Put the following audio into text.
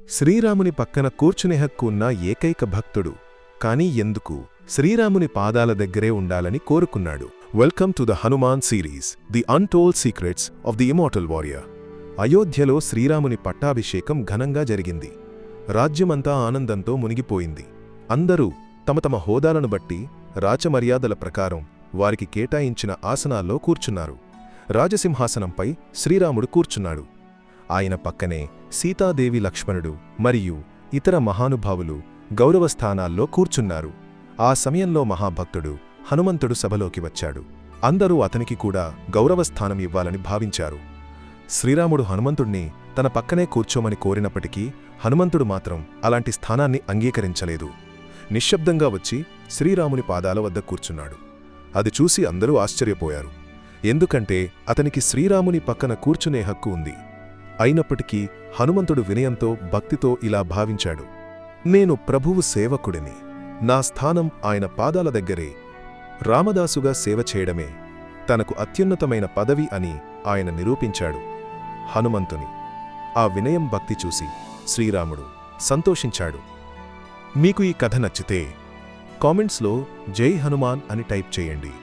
శ్రీరాముని పక్కన కూర్చునే హక్కు ఉన్న ఏకైక భక్తుడు. కాని ఎందుకు శ్రీరాముని పాదాల దగ్గరే ఉండాలని కోరుకున్నాడు? Welcome to the Hanuman series, the untold secrets of the immortal warrior. అయోధ్యలో శ్రీరాముని పట్టాభిషేకం ఘనంగా జరిగింది. రాజ్యమంతా ఆనందంతో మునిగిపోయింది. అందరూ తమ తమ హోదాలను బట్టి రాచమర్యాదల ప్రకారం వారికి కేటాయించిన ఆసనాల్లో కూర్చున్నారు. రాజసింహాసనంపై శ్రీరాముడు కూర్చున్నాడు. ఆయన పక్కనే సీతాదేవి, లక్ష్మణుడు మరియు ఇతర మహానుభావులు గౌరవస్థానాల్లో కూర్చున్నారు. ఆ సమయంలో మహాభక్తుడు హనుమంతుడు సభలోకి వచ్చాడు. అందరూ అతనికి కూడా గౌరవస్థానం ఇవ్వాలని భావించారు. శ్రీరాముడు హనుమంతుణ్ణి తన పక్కనే కూర్చోమని కోరినప్పటికీ హనుమంతుడు మాత్రం అలాంటి స్థానాన్ని అంగీకరించలేదు. నిశ్శబ్దంగా వచ్చి శ్రీరాముని పాదాల వద్ద కూర్చున్నాడు. అది చూసి అందరూ ఆశ్చర్యపోయారు. ఎందుకంటే అతనికి శ్రీరాముని పక్కన కూర్చునే హక్కు ఉంది. అయినప్పటికీ హనుమంతుడు వినయంతో, భక్తితో ఇలా భావించాడు: నేను ప్రభువు సేవకుడిని. నా స్థానం ఆయన పాదాల దగ్గరే. రామదాసుగా సేవ చేయడమే తనకు అత్యున్నతమైన పదవి అని ఆయన నిరూపించాడు. హనుమంతుని ఆ వినయం, భక్తి చూసి శ్రీరాముడు సంతోషించాడు. మీకు ఈ కథ నచ్చితే కామెంట్స్లో జై హనుమాన్ అని టైప్ చేయండి.